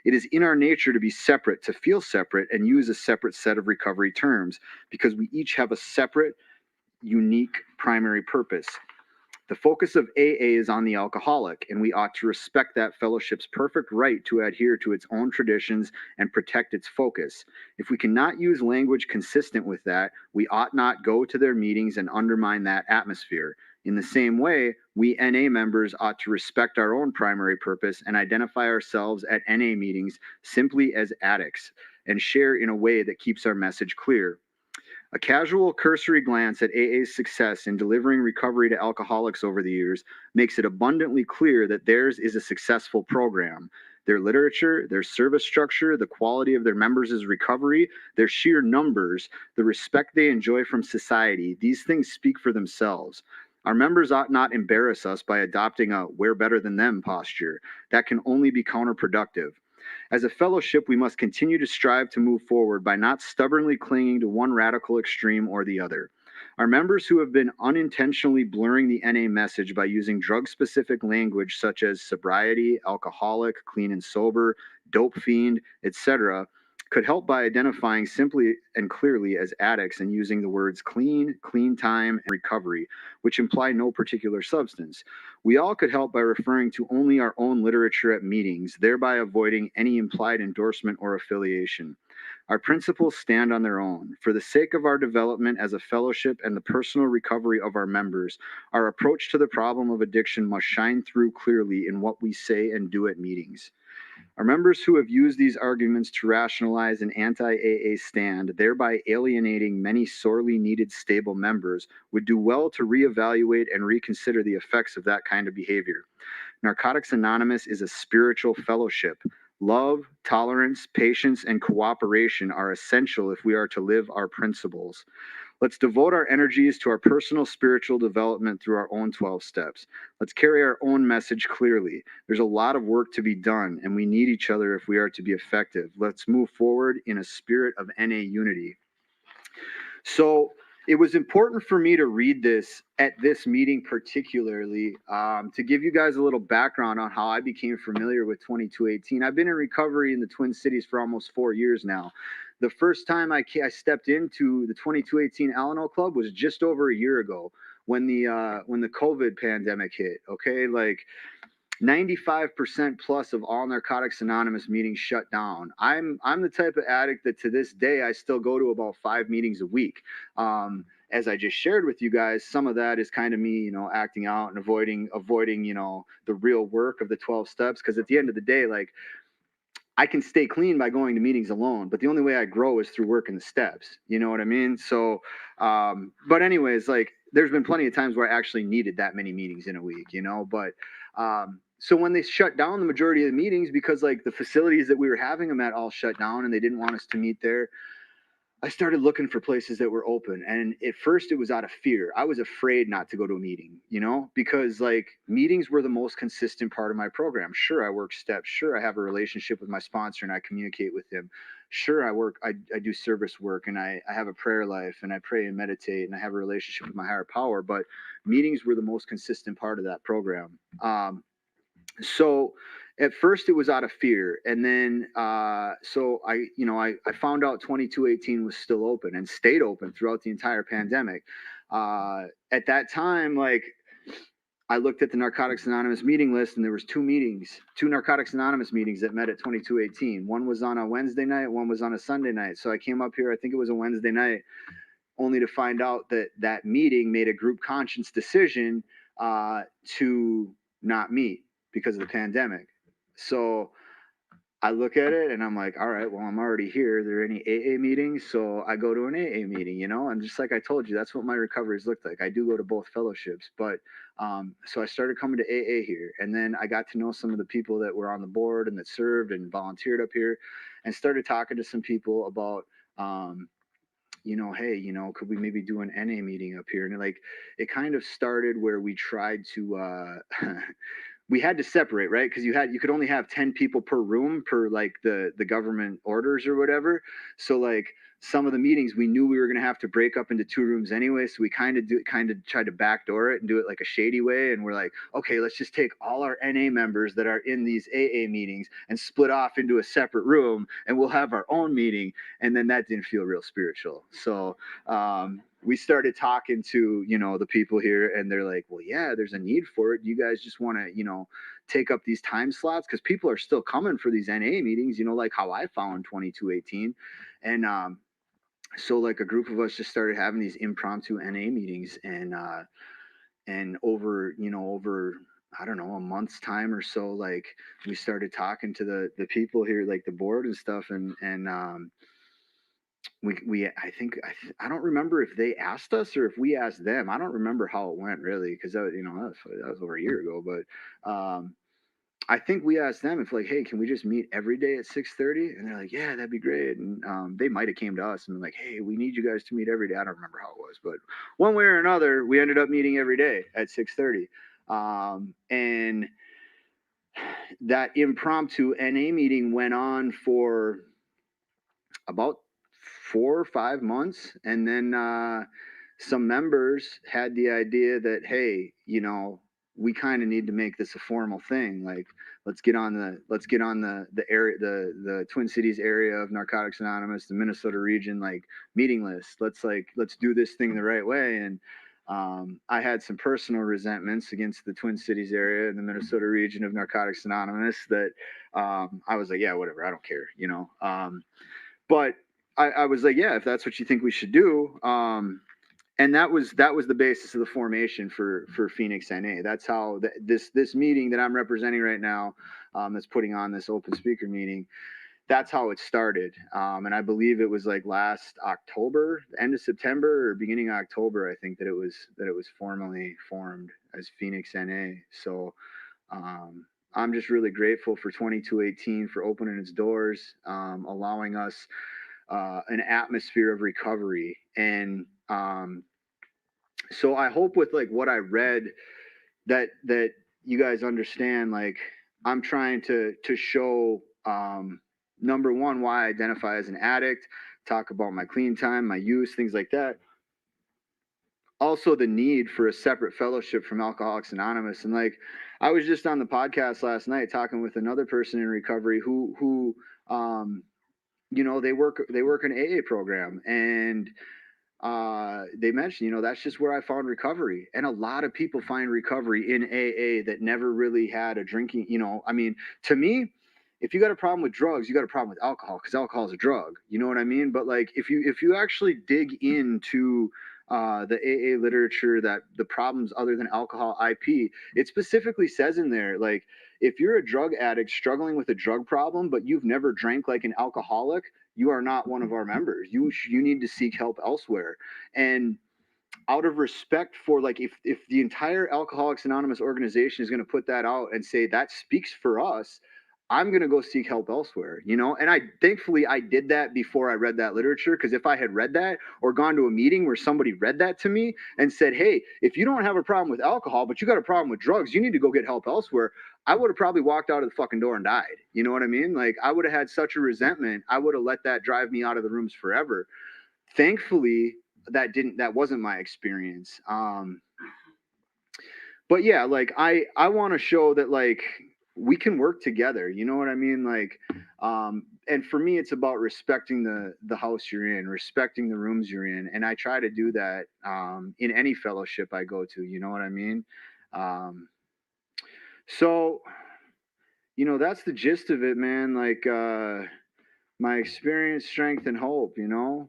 It is in our nature to be separate, to feel separate, and use a separate set of recovery terms, because we each have a separate, unique primary purpose. The focus of AA is on the alcoholic, and we ought to respect that fellowship's perfect right to adhere to its own traditions and protect its focus. If we cannot use language consistent with that, we ought not go to their meetings and undermine that atmosphere. In the same way, we NA members ought to respect our own primary purpose and identify ourselves at NA meetings simply as addicts, and share in a way that keeps our message clear. A casual, cursory glance at AA's success in delivering recovery to alcoholics over the years makes it abundantly clear that theirs is a successful program. Their literature, their service structure, the quality of their members' recovery, their sheer numbers, the respect they enjoy from society, these things speak for themselves. Our members ought not embarrass us by adopting a "we're better than them" posture. That can only be counterproductive. As a fellowship, we must continue to strive to move forward by not stubbornly clinging to one radical extreme or the other. Our members who have been unintentionally blurring the NA message by using drug-specific language such as sobriety, alcoholic, clean and sober, dope fiend, etc., could help by identifying simply and clearly as addicts and using the words clean, clean time, and recovery, which imply no particular substance. We all could help by referring to only our own literature at meetings, thereby avoiding any implied endorsement or affiliation. Our principles stand on their own. For the sake of our development as a fellowship and the personal recovery of our members, our approach to the problem of addiction must shine through clearly in what we say and do at meetings. Our members who have used these arguments to rationalize an anti-AA stand, thereby alienating many sorely needed stable members, would do well to reevaluate and reconsider the effects of that kind of behavior. Narcotics Anonymous is a spiritual fellowship. Love, tolerance, patience, and cooperation are essential if we are to live our principles. Let's devote our energies to our personal spiritual development through our own 12 steps. Let's carry our own message clearly. There's a lot of work to be done, and we need each other if we are to be effective. Let's move forward in a spirit of NA unity. So it was important for me to read this at this meeting particularly, to give you guys a little background on how I became familiar with 2218. I've been in recovery in the Twin Cities for almost 4 years now. The first time I stepped into the 2218 Alano Club was just over a year ago when the COVID pandemic hit. Okay, like 95% plus of all Narcotics Anonymous meetings shut down. I'm the type of addict that to this day I still go to about 5 meetings a week. As I just shared with you guys, some of that is kind of me, acting out and avoiding, the real work of the 12 steps. Because at the end of the day, like, I can stay clean by going to meetings alone, but the only way I grow is through working the steps. You know what I mean? So, but anyways, like, there's been plenty of times where I actually needed that many meetings in a week, but, so when they shut down the majority of the meetings, because like the facilities that we were having them at all shut down and they didn't want us to meet there, I started looking for places that were open. And at first it was out of fear. I was afraid not to go to a meeting, because like meetings were the most consistent part of my program. Sure, I work steps. Sure, I have a relationship with my sponsor and I communicate with him. Sure, I do service work and I have a prayer life and I pray and meditate and I have a relationship with my higher power. But meetings were the most consistent part of that program. So at first it was out of fear, and then so I found out 2218 was still open and stayed open throughout the entire pandemic. At that time, like, I looked at the Narcotics Anonymous meeting list, and there was two Narcotics Anonymous meetings that met at 2218. One was on a Wednesday night, one was on a Sunday night. So I came up here, I think it was a Wednesday night, only to find out that meeting made a group conscience decision to not meet because of the pandemic. So I look at it and I'm like, all right, well, I'm already here. Are there any AA meetings? So I go to an AA meeting, and just like I told you, that's what my recoveries looked like. I do go to both fellowships, but so I started coming to AA here, and then I got to know some of the people that were on the board and that served and volunteered up here, and started talking to some people about, hey, could we maybe do an NA meeting up here? And like, it kind of started where we tried to, we had to separate, right? Because you could only have 10 people per room per like the government orders or whatever. So like some of the meetings we knew we were going to have to break up into 2 rooms anyway. So we kind of tried to backdoor it and do it like a shady way. And we're like, okay, let's just take all our NA members that are in these AA meetings and split off into a separate room and we'll have our own meeting. And then that didn't feel real spiritual. So, we started talking to, the people here, and they're like, well, yeah, there's a need for it. You guys just want to, take up these time slots? Because people are still coming for these NA meetings, like how I found 2218. And so like a group of us just started having these impromptu NA meetings, and over, I don't know, a month's time or so, like we started talking to the people here, like the board and stuff, and I don't remember if they asked us or if we asked them. I don't remember how it went really, because that was over a year ago. But I think we asked them if like, hey, can we just meet every day at 6:30? And they're like, yeah, that'd be great. And they might have came to us and been like, hey, we need you guys to meet every day. I don't remember how it was, but one way or another, we ended up meeting every day at 6:30. And that impromptu NA meeting went on for about 4 or 5 months, and then some members had the idea that, hey, we kind of need to make this a formal thing. Like, let's get on the area, the Twin Cities area of Narcotics Anonymous, the Minnesota region, like, meeting list. Let's do this thing the right way. And I had some personal resentments against the Twin Cities area and the Minnesota region of Narcotics Anonymous that I was like, yeah, whatever, I don't care, but I was like, yeah, if that's what you think we should do. And that was the basis of the formation for Phoenix NA. That's how this meeting that I'm representing right now, that's putting on this open speaker meeting, that's how it started. And I believe it was like last October, end of September or beginning of October, I think that it was formally formed as Phoenix NA. So I'm just really grateful for 2218 for opening its doors, allowing us an atmosphere of recovery. And so I hope with like what I read that you guys understand, like I'm trying to show number one, why I identify as an addict, talk about my clean time, my use, things like that. Also the need for a separate fellowship from Alcoholics Anonymous. And like I was just on the podcast last night talking with another person in recovery who you know, they work an AA program, and they mentioned, you know, that's just where I found recovery. And a lot of people find recovery in AA that never really had a drinking, you know, I mean, to me, if you got a problem with drugs, you got a problem with alcohol, because alcohol is a drug, you know what I mean? But like, if you actually dig into the AA literature, that the problems other than alcohol IP, it specifically says in there, like, if you're a drug addict struggling with a drug problem, but you've never drank like an alcoholic, you are not one of our members. You need to seek help elsewhere. And out of respect for, like, if the entire Alcoholics Anonymous organization is going to put that out and say that speaks for us, I'm going to go seek help elsewhere, you know? And thankfully I did that before I read that literature, because if I had read that or gone to a meeting where somebody read that to me and said, hey, if you don't have a problem with alcohol, but you got a problem with drugs, you need to go get help elsewhere, I would have probably walked out of the fucking door and died. You know what I mean? Like, I would have had such a resentment. I would have let that drive me out of the rooms forever. Thankfully, that wasn't my experience. But yeah, like I want to show that, like, we can work together, you know what I mean? Like, and for me, it's about respecting the house you're in, respecting the rooms you're in. And I try to do that, in any fellowship I go to, you know what I mean? So, you know, that's the gist of it, man. Like, my experience, strength, and hope, you know,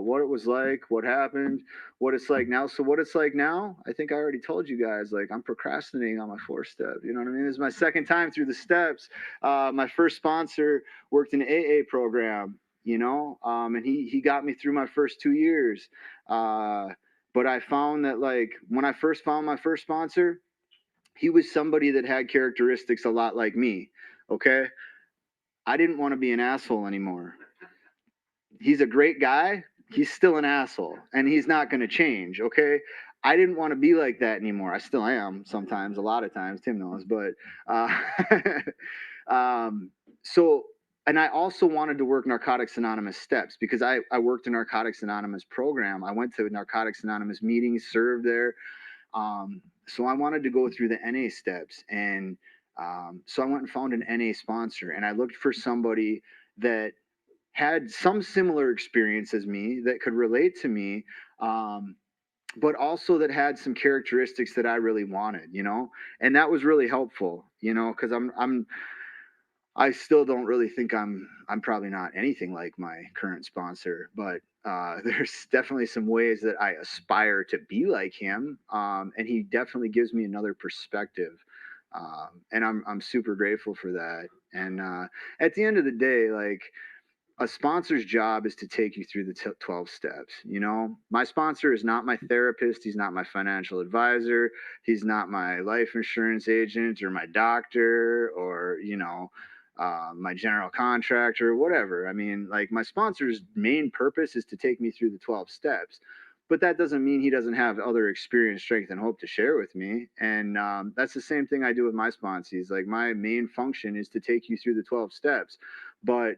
what it was like, what happened, what it's like now. So what it's like now, I think I already told you guys, like, I'm procrastinating on my 4-step, you know what I mean? This is my second time through the steps. My first sponsor worked in an AA program, you know, and he got me through my first 2 years. But I found that, like, when I first found my first sponsor, he was somebody that had characteristics a lot like me. Okay. I didn't want to be an asshole anymore. He's a great guy. He's still an asshole, and he's not going to change. Okay. I didn't want to be like that anymore. I still am sometimes, a lot of times, Tim knows, but, so, and I also wanted to work Narcotics Anonymous steps, because I worked a Narcotics Anonymous program. I went to Narcotics Anonymous meetings, served there. So I wanted to go through the NA steps, and so I went and found an NA sponsor, and I looked for somebody that had some similar experience as me, that could relate to me, but also that had some characteristics that I really wanted, you know, and that was really helpful, you know, because I still don't really think I'm probably not anything like my current sponsor, but there's definitely some ways that I aspire to be like him, and he definitely gives me another perspective, and I'm super grateful for that. And at the end of the day, like, a sponsor's job is to take you through the 12 steps. You know, my sponsor is not my therapist. He's not my financial advisor. He's not my life insurance agent or my doctor or, you know, my general contractor, whatever. I mean, like, my sponsor's main purpose is to take me through the 12 steps. But that doesn't mean he doesn't have other experience, strength, and hope to share with me. And that's the same thing I do with my sponsees. Like, my main function is to take you through the 12 steps. But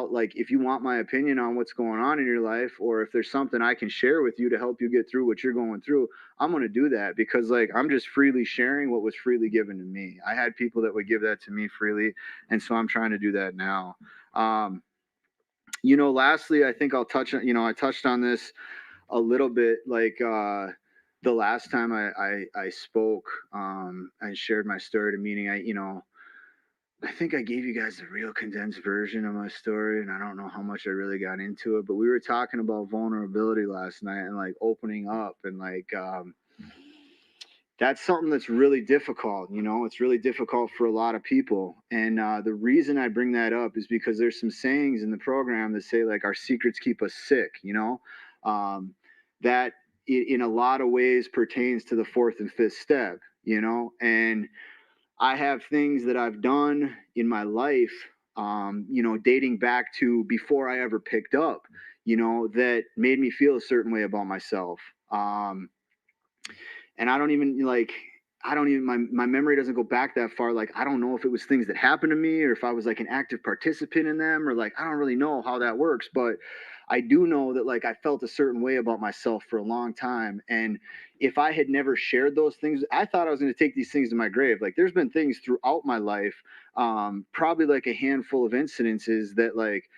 like, if you want my opinion on what's going on in your life, or if there's something I can share with you to help you get through what you're going through, I'm going to do that, because, like, I'm just freely sharing what was freely given to me. I had people that would give that to me freely, and so I'm trying to do that now. You know, lastly, I think I'll touch on, you know, I touched on this a little bit, like, the last time I spoke, and shared my story at a meeting. I think I gave you guys the real condensed version of my story, and I don't know how much I really got into it, but we were talking about vulnerability last night and like opening up and like, that's something that's really difficult. It's really difficult for a lot of people. And the reason I bring that up is because there's some sayings in the program that say like our secrets keep us sick, that in a lot of ways pertains to the fourth and fifth step, and I have things that I've done in my life, dating back to before I ever picked up, that made me feel a certain way about myself. And my memory doesn't go back that far. Like, I don't know if it was things that happened to me or if I was like an active participant in them, or like, I don't really know how that works, but I do know that like I felt a certain way about myself for a long time. And if I had never shared those things, I thought I was going to take these things to my grave. Like, there's been things throughout my life, probably like a handful of incidences that like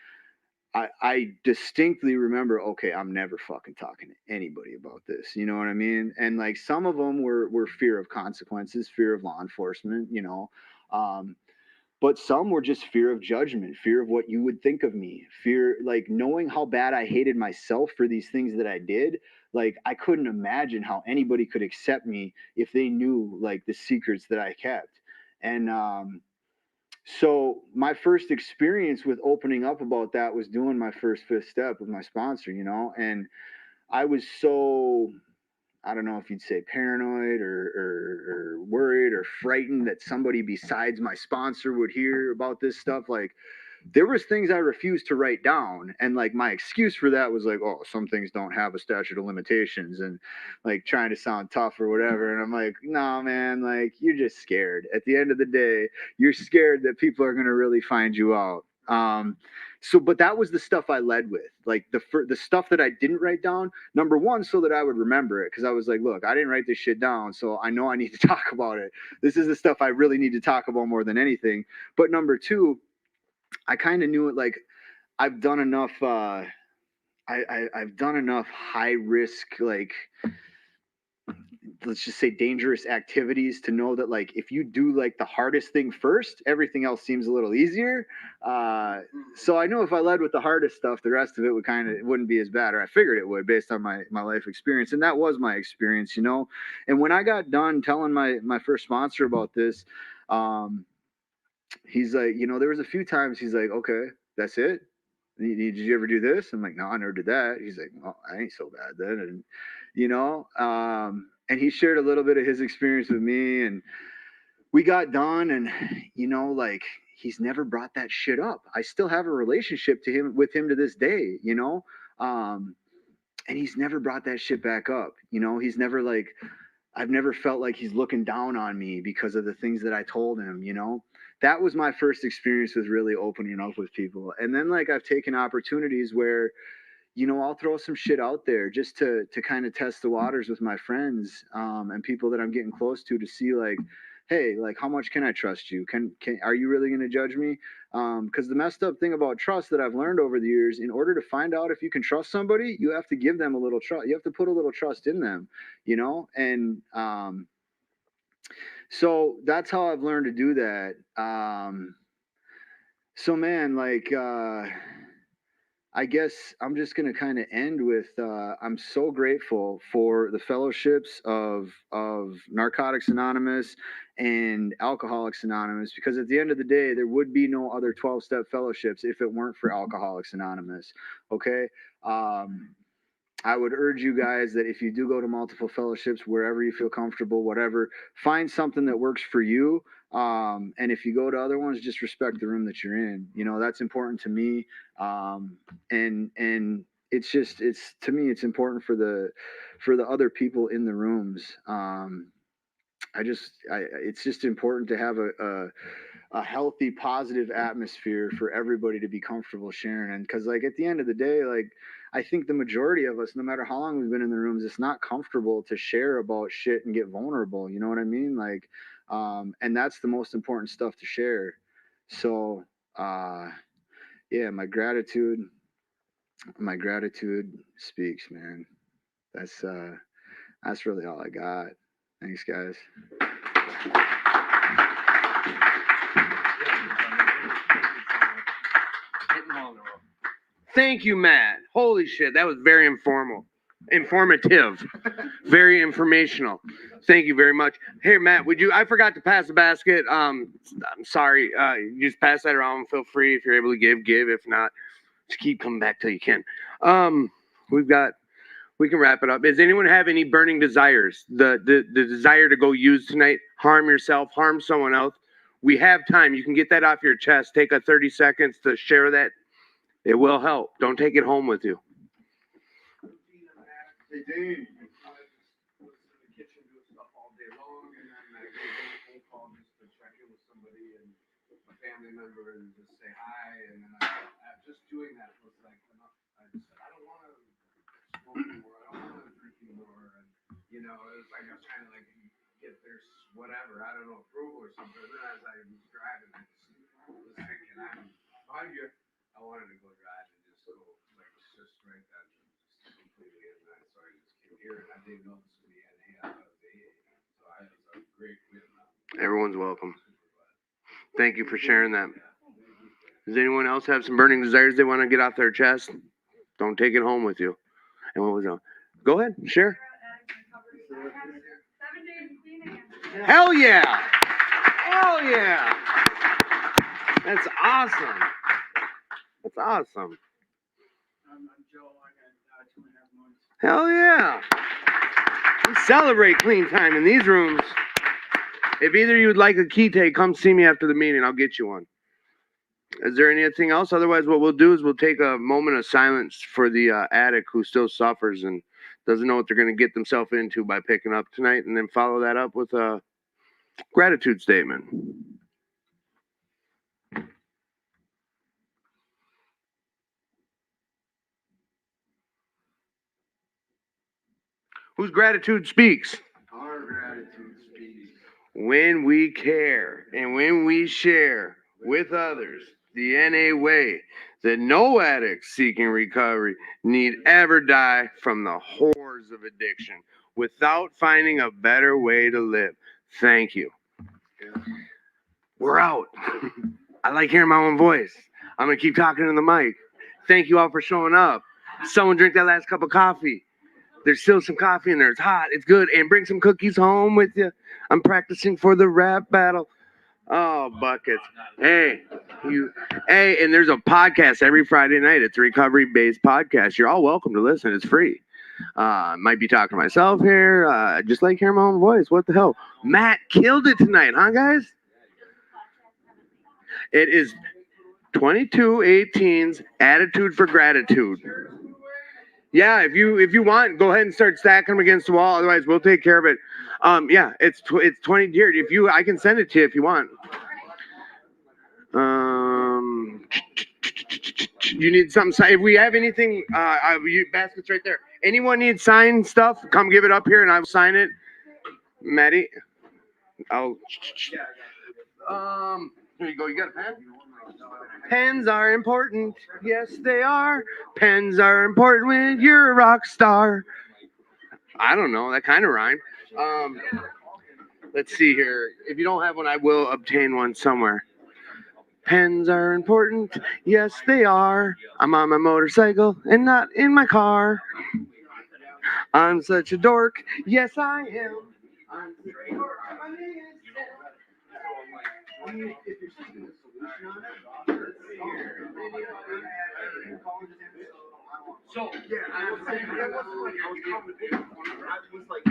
I distinctly remember, okay, I'm never fucking talking to anybody about this. You know what I mean? And like some of them were fear of consequences, fear of law enforcement, um, but some were just fear of judgment, fear of what you would think of me, fear, like knowing how bad I hated myself for these things that I did. Like, I couldn't imagine how anybody could accept me if they knew like the secrets that I kept. And, so my first experience with opening up about that was doing my first fifth step with my sponsor, and I was so, I don't know if you'd say paranoid or worried or frightened that somebody besides my sponsor would hear about this stuff. Like, there was things I refused to write down, and like my excuse for that was like, oh, some things don't have a statute of limitations, and like trying to sound tough or whatever. And I'm like, no, man, like you're just scared. At the end of the day, you're scared that people are gonna really find you out. But that was the stuff I led with, like the stuff that I didn't write down. Number one, so that I would remember it, because I was like, look, I didn't write this shit down, so I know I need to talk about it. This is the stuff I really need to talk about more than anything. But number 2, I kind of knew it. Like, I've done enough. I've done enough high risk, like, let's just say dangerous activities to know that like if you do like the hardest thing first, everything else seems a little easier. So I know if I led with the hardest stuff, the rest of it wouldn't be as bad, or I figured it would based on my life experience, and that was my experience, And when I got done telling my first sponsor about this, he's like, there was a few times he's like, okay, that's it. Did you ever do this? I'm like, no, I never did that. He's like, well, I ain't so bad then. And, and he shared a little bit of his experience with me, and we got done, and, like, he's never brought that shit up. I still have a relationship with him to this day, and he's never brought that shit back up. He's never like, I've never felt like he's looking down on me because of the things that I told him, That was my first experience with really opening up with people. And then like I've taken opportunities where, I'll throw some shit out there just to kind of test the waters with my friends, and people that I'm getting close to see like, hey, like how much can I trust you? Are you really going to judge me? Because the messed up thing about trust that I've learned over the years, in order to find out if you can trust somebody, you have to give them a little trust. You have to put a little trust in them, and so that's how I've learned to do that. So man, like, I guess I'm just gonna kind of end with, I'm so grateful for the fellowships of Narcotics Anonymous and Alcoholics Anonymous, because at the end of the day, there would be no other 12-step fellowships if it weren't for Alcoholics Anonymous. Okay. I would urge you guys that if you do go to multiple fellowships, wherever you feel comfortable, whatever, find something that works for you. And if you go to other ones, just respect the room that you're in. That's important to me. And it's to me, it's important for the other people in the rooms. It's just important to have a healthy, positive atmosphere for everybody to be comfortable sharing. And because like at the end of the day, like I think the majority of us, no matter how long we've been in the rooms, it's not comfortable to share about shit and get vulnerable. You know what I mean? Like, and that's the most important stuff to share. So, yeah, my gratitude speaks, man. That's really all I got. Thanks, guys. Thank you, Matt. Holy shit, that was very informative, very informational. Thank you very much. Here, Matt, I forgot to pass the basket. I'm sorry. You just pass that around. Feel free if you're able to give. If not, just keep coming back till you can. We can wrap it up. Does anyone have any burning desires? The desire to go use tonight, harm yourself, harm someone else. We have time. You can get that off your chest. Take a 30 seconds to share that. It will help. Don't take it home with you. Hey, Dave. I was in the kitchen doing stuff all day long, and then I gave a phone call just to check in with somebody and a family member and just say hi. And then I just doing that was like enough. I just said, I don't want to smoke anymore. I don't want to drink anymore. And, it was like I was trying to like get their whatever, I don't know, approval or something. And then as I was driving, I just was thinking, I'm behind you. I wanted to go drive and just go, like, just right then, just completely in that. So I just came here and I didn't know this would be NA. I thought it was AA. So it was a great win. Everyone's welcome. Thank you for sharing that. Does anyone else have some burning desires they want to get off their chest? Don't take it home with you. And what was that? Go ahead, share. 7 days clean again. Hell yeah! Hell yeah! That's awesome. That's awesome. I'm Joe. I got 2.5 months. Hell yeah! We celebrate clean time in these rooms. If either you would like a key take, come see me after the meeting. I'll get you one. Is there anything else? Otherwise, what we'll do is we'll take a moment of silence for the addict who still suffers and doesn't know what they're going to get themselves into by picking up tonight, and then follow that up with a gratitude statement. Whose gratitude speaks? Our gratitude speaks. When we care and when we share with others the NA way, that no addict seeking recovery need ever die from the horrors of addiction without finding a better way to live. Thank you. We're out. I like hearing my own voice. I'm going to keep talking in the mic. Thank you all for showing up. Someone drink that last cup of coffee. There's still some coffee in there. It's hot. It's good. And bring some cookies home with you. I'm practicing for the rap battle. Oh, buckets. Hey, and there's a podcast every Friday night. It's a recovery-based podcast. You're all welcome to listen. It's free. Might be talking to myself here. Just like hearing my own voice. What the hell? Matt killed it tonight, huh, guys? It is 2218's Attitude for Gratitude. Yeah, if you want, go ahead and start stacking them against the wall. Otherwise, we'll take care of it. Yeah, it's 20 here. I can send it to you if you want. You need something. If we have anything, baskets right there. Anyone need signed stuff? Come give it up here, and I'll sign it. Maddie, here you go. You got a pen? Pens are important. Yes, they are. Pens are important when you're a rock star. I don't know. That kind of rhymed. Let's see here. If you don't have one, I will obtain one somewhere. Pens are important. Yes, they are. I'm on my motorcycle and not in my car. I'm such a dork. Yes, I am. I'm such a dork. So, yeah, I was saying, that wasn't like I was coming. I was like,